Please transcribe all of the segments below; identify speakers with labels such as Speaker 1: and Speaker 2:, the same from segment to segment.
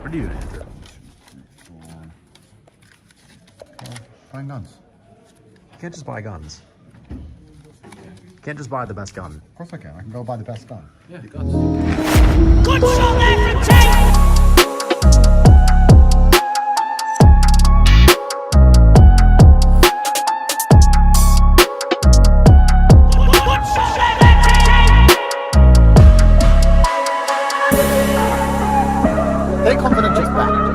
Speaker 1: What are you doing, Andrew?
Speaker 2: Buying guns.
Speaker 1: You can't just buy guns. You can't just buy the best gun.
Speaker 2: Of course I can. I can go buy the best gun.
Speaker 1: Yeah, guns.
Speaker 3: Good shot there from Tate!
Speaker 2: Take confidential back.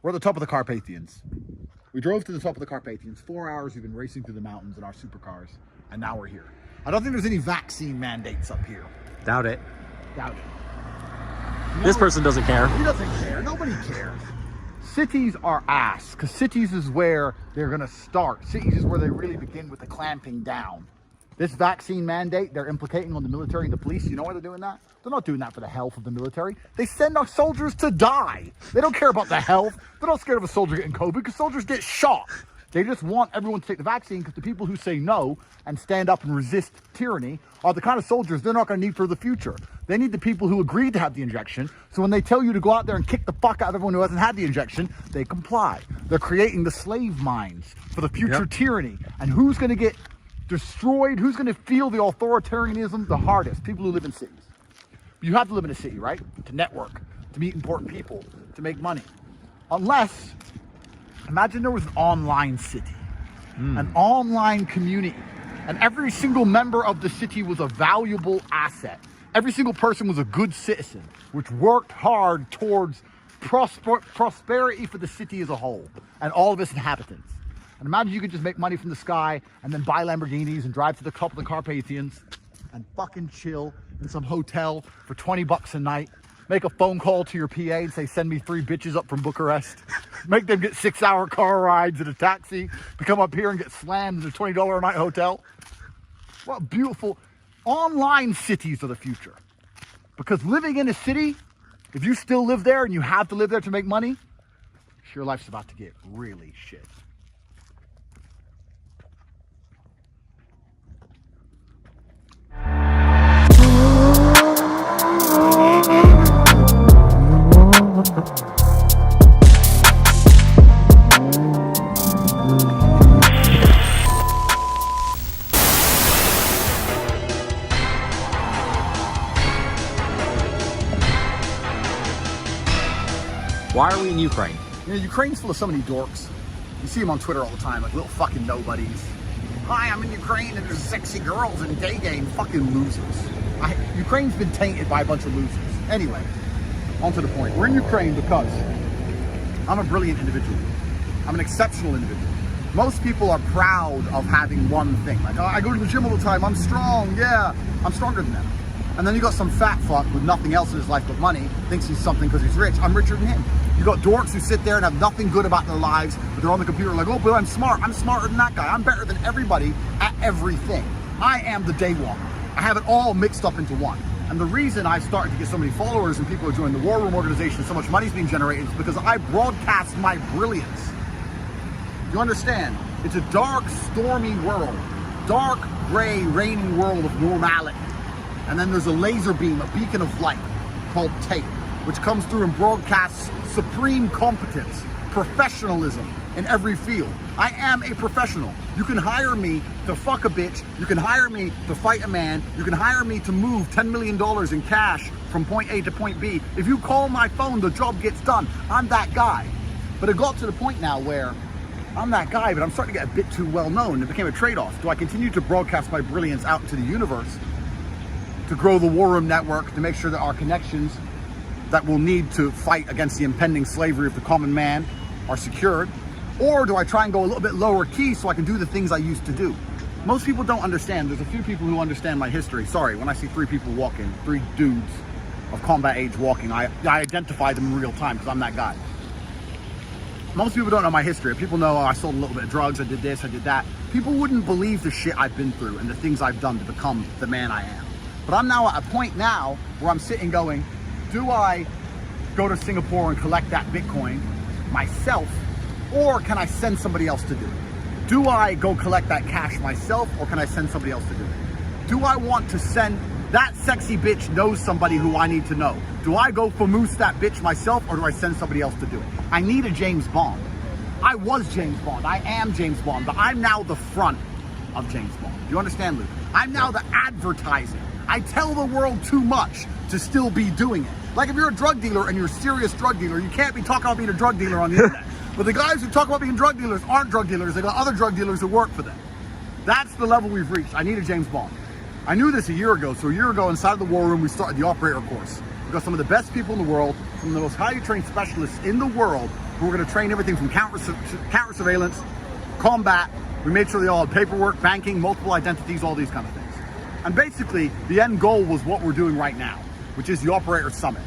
Speaker 2: We're at the top of the Carpathians. We drove to the top of the Carpathians. 4 hours we've been racing through the mountains in our supercars, and now we're here. I don't think there's any vaccine mandates up here.
Speaker 1: Doubt it.
Speaker 2: Doubt it.
Speaker 1: This person doesn't care.
Speaker 2: He doesn't care. Nobody cares. Cities are ass, because cities is where they're going to start. Cities is where they really begin with the clamping down. This vaccine mandate they're implicating on the military and the police, you know why they're doing that? They're not doing that for the health of the military. They send our soldiers to die. They don't care about the health. They're not scared of a soldier getting COVID because soldiers get shot. They just want everyone to take the vaccine because the people who say no and stand up and resist tyranny are the kind of soldiers they're not going to need for the future. They need the people who agreed to have the injection, so when they tell you to go out there and kick the fuck out of everyone who hasn't had the injection, they comply. They're creating the slave mines for the future tyranny. And who's going to get destroyed? Who's going to feel the authoritarianism the hardest? People who live in cities. You have to live in a city, right? To network, to meet important people, to make money. Unless, imagine there was an online city, an online community, and every single member of the city was a valuable asset. Every single person was a good citizen, which worked hard towards prosperity for the city as a whole, and all of its inhabitants. And imagine you could just make money from the sky and then buy Lamborghinis and drive to the top of the Carpathians and fucking chill in some hotel for 20 bucks a night. Make a phone call to your PA and say, send me 3 bitches up from Bucharest. Make them get 6-hour car rides in a taxi to come up here and get slammed in a $20 a night hotel. What beautiful online cities are the future. Because living in a city, if you still live there and you have to live there to make money, your life's about to get really shit.
Speaker 1: Why are we in Ukraine?
Speaker 2: You know, Ukraine's full of so many dorks. You see them on Twitter all the time, like little fucking nobodies. Hi, I'm in Ukraine and there's sexy girls in day game. Fucking losers. Ukraine's been tainted by a bunch of losers. Anyway, on to the point. We're in Ukraine because I'm a brilliant individual. I'm an exceptional individual. Most people are proud of having one thing. Like, oh, I go to the gym all the time, I'm strong, yeah. I'm stronger than them. And then you got some fat fuck with nothing else in his life but money, thinks he's something because he's rich. I'm richer than him. You got dorks who sit there and have nothing good about their lives, but they're on the computer like, oh, but I'm smart. I'm smarter than that guy. I'm better than everybody at everything. I am the day one. I have it all mixed up into one. And the reason I've started to get so many followers and people are joining the War Room organization, so much money's being generated, is because I broadcast my brilliance. You understand? It's a dark, stormy world. Dark, gray, raining world of normality. And then there's a laser beam, a beacon of light called Tate, which comes through and broadcasts supreme competence, professionalism in every field. I am a professional. You can hire me to fuck a bitch. You can hire me to fight a man. You can hire me to move $10 million in cash from point A to point B. If you call my phone, the job gets done. I'm that guy. But it got to the point now where I'm that guy, but I'm starting to get a bit too well known. It became a trade-off. Do I continue to broadcast my brilliance out into the universe to grow the War Room network, to make sure that our connections that we'll need to fight against the impending slavery of the common man are secured? Or do I try and go a little bit lower key so I can do the things I used to do? Most people don't understand. There's a few people who understand my history. Sorry, when I see three people walking, three dudes of combat age walking, I identify them in real time because I'm that guy. Most people don't know my history. People know, oh, I sold a little bit of drugs, I did this, I did that. People wouldn't believe the shit I've been through and the things I've done to become the man I am. But I'm now at a point now where I'm sitting going, do I go to Singapore and collect that Bitcoin myself, or can I send somebody else to do it? Do I go collect that cash myself, or can I send somebody else to do it? Do I want to send that sexy bitch knows somebody who I need to know? Do I go famoose that bitch myself, or do I send somebody else to do it? I need a James Bond. I was James Bond. I am James Bond, but I'm now the front of James Bond. Do you understand, Luke? I'm now the advertising. I tell the world too much to still be doing it. Like if you're a drug dealer and you're a serious drug dealer, you can't be talking about being a drug dealer on the internet. But the guys who talk about being drug dealers aren't drug dealers. They got other drug dealers who work for them. That's the level we've reached. I need a James Bond. I knew this a year ago. So a year ago inside of the War Room, we started the operator course. We got some of the best people in the world, some of the most highly trained specialists in the world who are going to train everything from counter surveillance, combat. We made sure they all had paperwork, banking, multiple identities, all these kind of things. And basically, the end goal was what we're doing right now, which is the Operator Summit.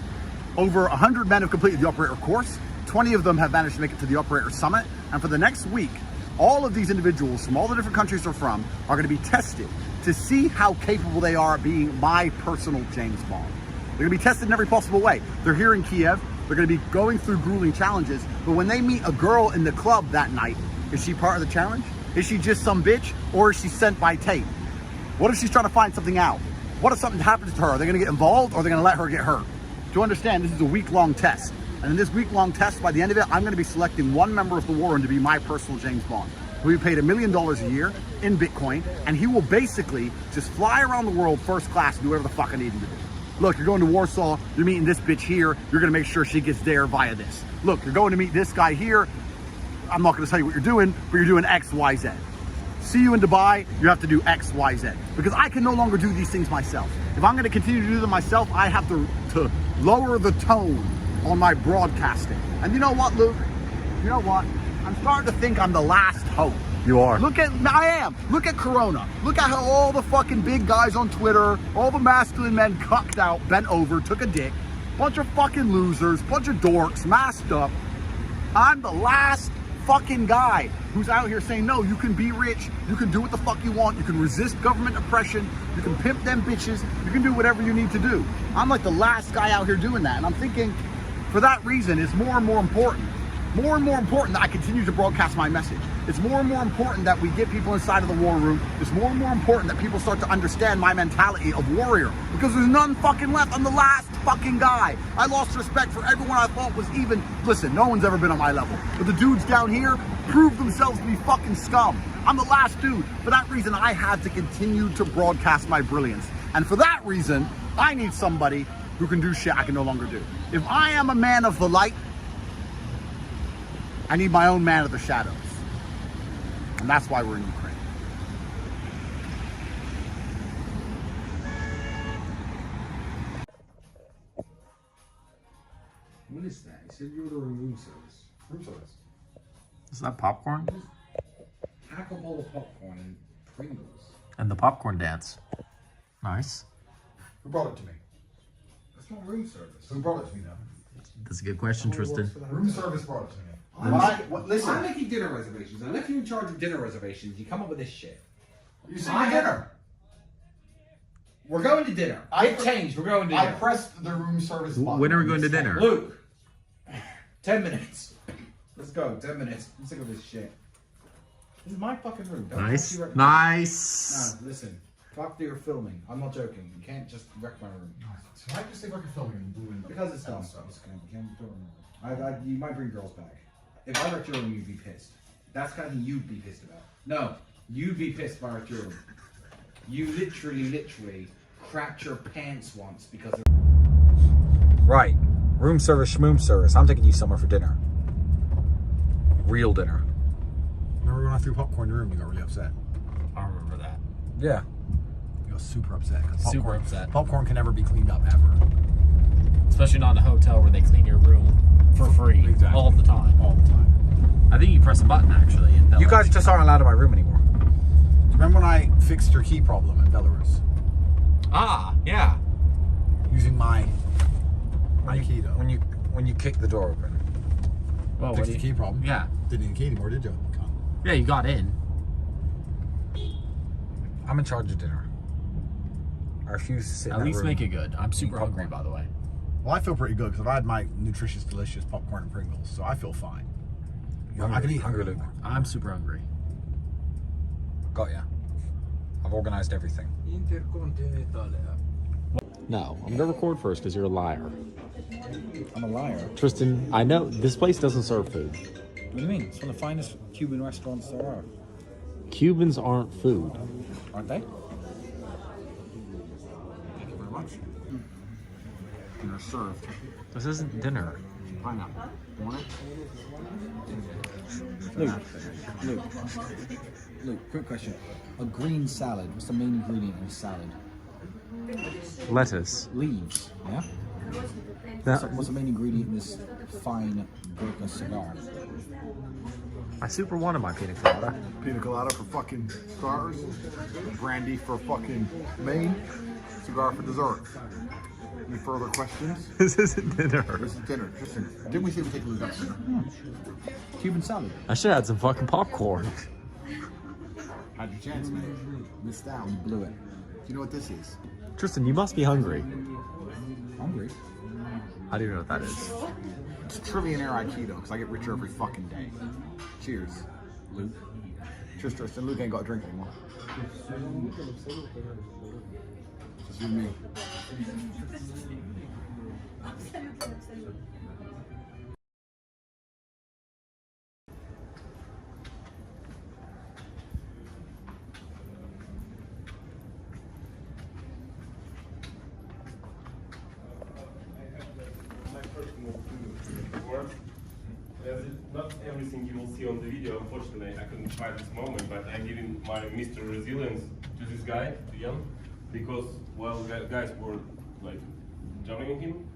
Speaker 2: Over 100 men have completed the Operator course. 20 of them have managed to make it to the Operator Summit. And for the next week, all of these individuals from all the different countries they're from are going to be tested to see how capable they are at being my personal James Bond. They're going to be tested in every possible way. They're here in Kiev. They're going to be going through grueling challenges. But when they meet a girl in the club that night, is she part of the challenge? Is she just some bitch? Or is she sent by Tate? What if she's trying to find something out? What if something happens to her? Are they going to get involved, or are they going to let her get hurt? To understand, this is a week-long test. And in this week-long test, by the end of it, I'm going to be selecting one member of the War Room to be my personal James Bond. He'll be paid $1 million a year in Bitcoin, and he will basically just fly around the world first class and do whatever the fuck I need him to do. Look, you're going to Warsaw, you're meeting this bitch here, you're going to make sure she gets there via this. Look, you're going to meet this guy here. I'm not going to tell you what you're doing, but you're doing X, Y, Z. See you in Dubai, you have to do X, Y, Z. Because I can no longer do these things myself. If I'm going to continue to do them myself, I have to lower the tone on my broadcasting. And you know what, Luke? You know what? I'm starting to think I'm the last hope.
Speaker 1: You are.
Speaker 2: I am. Look at Corona. Look at how all the fucking big guys on Twitter, all the masculine men cucked out, bent over, took a dick. Bunch of fucking losers, bunch of dorks, masked up. I'm the last fucking guy who's out here saying, no, you can be rich, you can do what the fuck you want, you can resist government oppression, you can pimp them bitches, you can do whatever you need to do. I'm like the last guy out here doing that. And I'm thinking, for that reason, it's more and more important that I continue to broadcast my message. It's more and more important that we get people inside of the War Room. It's more and more important that people start to understand my mentality of warrior, because there's none fucking left. I'm the last fucking guy. I lost respect for everyone I thought was even, listen, no one's ever been on my level, but the dudes down here proved themselves to be fucking scum. I'm the last dude. For that reason, I had to continue to broadcast my brilliance. And for that reason, I need somebody who can do shit I can no longer do. If I am a man of the light, I need my own man of the shadows. And that's why we're in Ukraine.
Speaker 4: What is that? You said you were ordering room service. Room service.
Speaker 1: Is that popcorn?
Speaker 4: Half a bowl of popcorn and Pringles.
Speaker 1: And the popcorn dance. Nice.
Speaker 2: Who brought it to me?
Speaker 4: That's not room service.
Speaker 2: Who brought it to me, though?
Speaker 1: That's a good question, Tristan.
Speaker 2: Room service brought it to me.
Speaker 4: Listen, I'm making dinner reservations. I left you in charge of dinner reservations. You come up with this shit.
Speaker 2: You see dinner.
Speaker 4: We're going to dinner. It changed. We're going to dinner.
Speaker 2: I pressed the room service button.
Speaker 1: When are we going to dinner?
Speaker 4: Luke, 10 minutes. Let's go. 10 minutes. I'm sick of this shit. This is my fucking room. Don't
Speaker 1: Nice.
Speaker 4: wreck
Speaker 1: Nice.
Speaker 4: No, listen. Fuck you're filming. I'm not joking. You can't just wreck my room.
Speaker 2: So why just say fucking filming and doing
Speaker 4: Because it's done. You might bring girls back. If I wrecked your room, you'd be pissed. That's the kind of thing you'd be pissed about. No, you'd be pissed if I wrecked your room. You literally crapped your pants once because of...
Speaker 5: Right. Room service, schmoom service. I'm taking you somewhere for dinner. Real dinner.
Speaker 2: Remember when I threw popcorn in your room, you got really upset?
Speaker 1: I remember that.
Speaker 5: Yeah.
Speaker 2: You got super upset.
Speaker 1: Super upset.
Speaker 2: Popcorn can never be cleaned up, ever.
Speaker 1: Especially not in a hotel where they clean your room for free.
Speaker 2: Exactly.
Speaker 1: All the time.
Speaker 2: All the time.
Speaker 1: I think you press a button, actually. And
Speaker 5: You guys just aren't allowed in my room anymore.
Speaker 2: Remember when I fixed your key problem in Belarus?
Speaker 1: Ah, yeah.
Speaker 2: Using my key, though.
Speaker 5: When you kick the door open.
Speaker 1: Well,
Speaker 2: Fixed the key problem.
Speaker 1: Yeah.
Speaker 2: Didn't need a key anymore, did you?
Speaker 1: Yeah, you got in.
Speaker 5: I'm in charge of dinner. I refuse to sit in
Speaker 1: At
Speaker 5: that
Speaker 1: least
Speaker 5: room.
Speaker 1: make it good. I'm super
Speaker 5: Popcorn.
Speaker 1: hungry, by the way.
Speaker 2: Well, I feel pretty good because I've had my nutritious, delicious popcorn and Pringles, so I feel fine. I can eat
Speaker 5: hungry, Luke.
Speaker 1: I'm super hungry.
Speaker 5: Got ya. I've organized everything.
Speaker 1: No, I'm gonna record first because you're a liar.
Speaker 6: I'm a liar.
Speaker 1: Tristan, I know this place doesn't serve food.
Speaker 6: What do you mean? It's one of the finest Cuban restaurants there are.
Speaker 1: Cubans aren't food.
Speaker 6: Aren't they?
Speaker 2: Thank you very much. Dinner served.
Speaker 1: This isn't dinner.
Speaker 2: Pineapple. Want it?
Speaker 6: Luke, quick question. A green salad, what's the main ingredient in a salad?
Speaker 1: Lettuce.
Speaker 6: Leaves, yeah? What's the main ingredient in this fine Gurkha cigar?
Speaker 1: I super wanted my pina colada.
Speaker 2: Pina colada for fucking stars. Brandy for fucking main. Cigar for dessert. Any further questions?
Speaker 1: This isn't dinner.
Speaker 2: This is dinner. Listen, didn't we say we take a look at dinner?
Speaker 6: Cuban salad.
Speaker 1: I should have had some fucking popcorn.
Speaker 2: Had your chance, man. Missed out.
Speaker 6: You blew it.
Speaker 2: Do you know what this is?
Speaker 1: Tristan, you must be hungry.
Speaker 6: Hungry?
Speaker 1: I don't even know what that is.
Speaker 2: It's trillionaire Aikido, because I get richer every fucking day. Cheers, Luke. Cheers, Tristan. Luke ain't got a drink anymore. Just you and me.
Speaker 7: Not everything you will see on the video, unfortunately. I couldn't find this moment, but I giving my Mr. Resilience to this guy, to Jan, because while guys were like jumping him,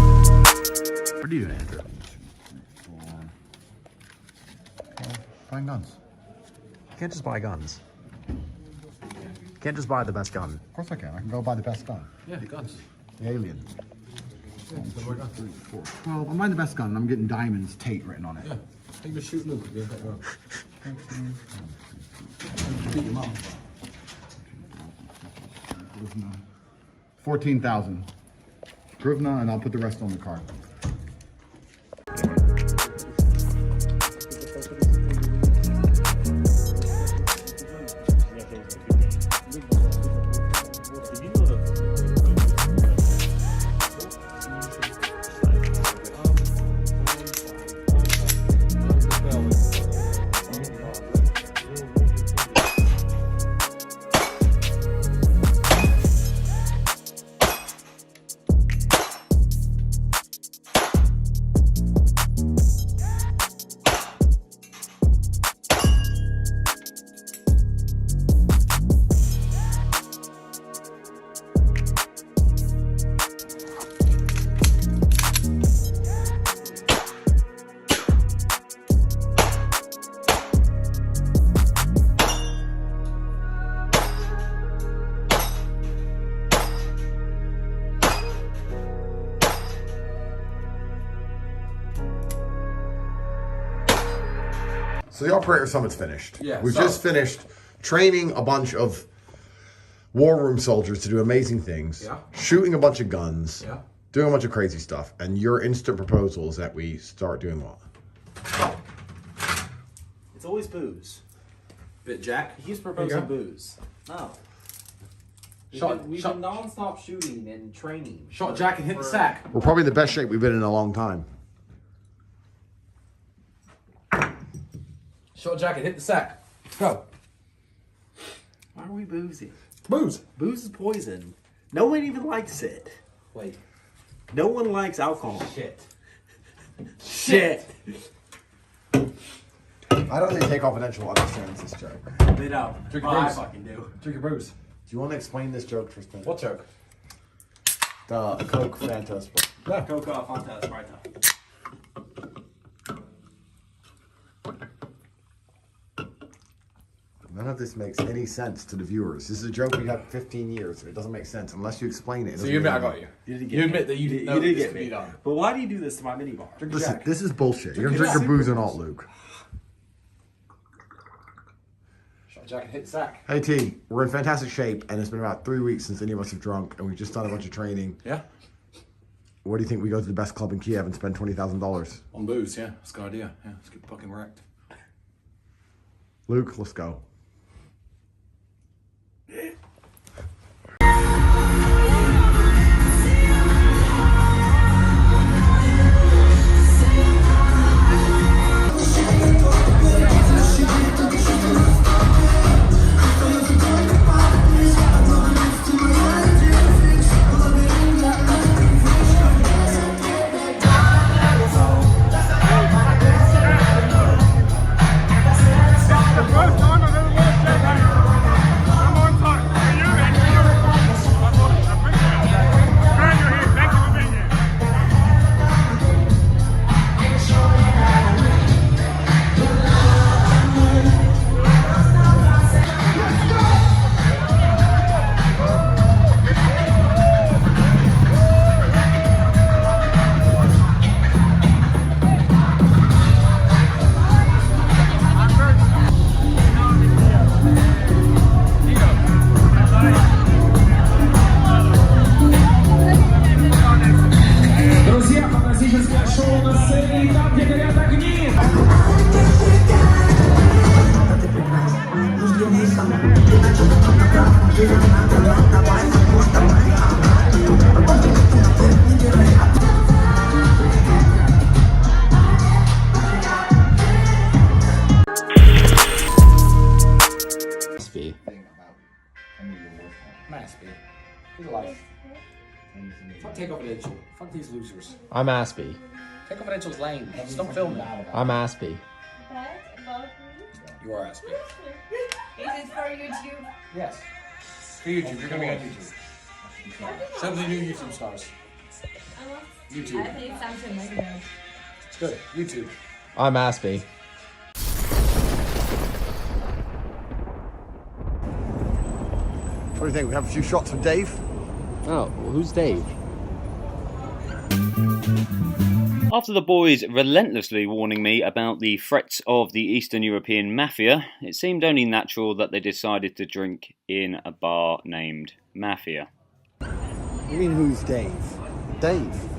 Speaker 2: What are you doing, Andrew? Buying guns.
Speaker 1: You can't just buy guns. You can't just buy the best gun.
Speaker 2: Of course I can. I can go buy the best gun.
Speaker 5: Yeah, the guns.
Speaker 2: The alien.
Speaker 5: Yeah,
Speaker 2: 3, 4, 12. I'm buying the best gun, and I'm getting diamonds Tate written on it.
Speaker 5: Yeah. You can shoot Luke. Beat him up.
Speaker 2: 14,000. Grivna, and I'll put the rest on the card.
Speaker 8: So the Operator Summit's finished.
Speaker 5: Yeah,
Speaker 8: We've
Speaker 5: so-
Speaker 8: just finished training a bunch of war room soldiers to do amazing things,
Speaker 5: Yeah.
Speaker 8: shooting a bunch of guns,
Speaker 5: Yeah.
Speaker 8: doing a bunch of crazy stuff. And your instant proposal is that we start doing what?
Speaker 9: It's always booze.
Speaker 5: Bit Jack.
Speaker 9: He keeps
Speaker 5: There
Speaker 9: proposing
Speaker 5: you go.
Speaker 9: booze. No. We've
Speaker 5: Shot
Speaker 9: been non-stop shooting and training.
Speaker 5: Jack and hit the sack.
Speaker 8: We're probably in the best shape we've been in a long time.
Speaker 5: Shot Jack and hit the sack. Go.
Speaker 9: Why are we boozing?
Speaker 5: Booze.
Speaker 9: Booze is poison. No one even likes it.
Speaker 5: Wait.
Speaker 9: No one likes alcohol.
Speaker 5: Shit.
Speaker 9: Shit.
Speaker 8: I don't think Tateconfidential understands this joke.
Speaker 9: They don't.
Speaker 5: Drink
Speaker 9: Oh,
Speaker 5: your
Speaker 9: I
Speaker 5: booze.
Speaker 9: fucking do.
Speaker 5: Drink your booze.
Speaker 8: Do you want to explain this joke, Tristan?
Speaker 5: What joke?
Speaker 8: The Coke Fanta Sprite.
Speaker 5: No.
Speaker 9: Coca, Fanta, Sprite.
Speaker 8: None of this makes any sense to the viewers. This is a joke we had 15 years. It doesn't make sense unless you explain it.
Speaker 5: So you admit I got you. You admit that you didn't know
Speaker 9: did
Speaker 5: this
Speaker 9: get
Speaker 5: could be
Speaker 9: me.
Speaker 5: done.
Speaker 9: But why do you do this to my minibar?
Speaker 5: Drink
Speaker 8: Listen,
Speaker 5: Jack.
Speaker 8: this is bullshit. You're
Speaker 5: Drink
Speaker 8: gonna drink
Speaker 5: your
Speaker 8: your booze or not, Luke.
Speaker 5: Shot Jack and hit the sack.
Speaker 8: Hey T, we're in fantastic shape, and it's been about 3 weeks since any of us have drunk, and we've just done a bunch of training.
Speaker 5: Yeah.
Speaker 8: What do you think we go to the best club in Kiev and spend $20,000?
Speaker 5: On booze, yeah. That's a good idea. Yeah, let's get fucking wrecked.
Speaker 8: Luke, let's go.
Speaker 2: First time I've ever
Speaker 6: Maspy. Good life. Fuck Takeconfidential. Fuck these losers.
Speaker 1: I'm Aspie.
Speaker 6: Takeconfidential's lame. Just don't film it.
Speaker 1: I'm Aspie.
Speaker 6: You are Aspy.
Speaker 10: Is it for YouTube?
Speaker 6: Yes. For YouTube. You're gonna be on YouTube. Some of the new YouTube stars. YouTube.
Speaker 10: I think something like that.
Speaker 6: It's good. YouTube.
Speaker 1: I'm Aspie.
Speaker 2: What do you think? We have a few shots of Dave.
Speaker 1: Oh, well, who's Dave?
Speaker 11: After the boys relentlessly warning me about the threats of the Eastern European Mafia, it seemed only natural that they decided to drink in a bar named Mafia.
Speaker 8: You mean who's Dave?
Speaker 2: Dave.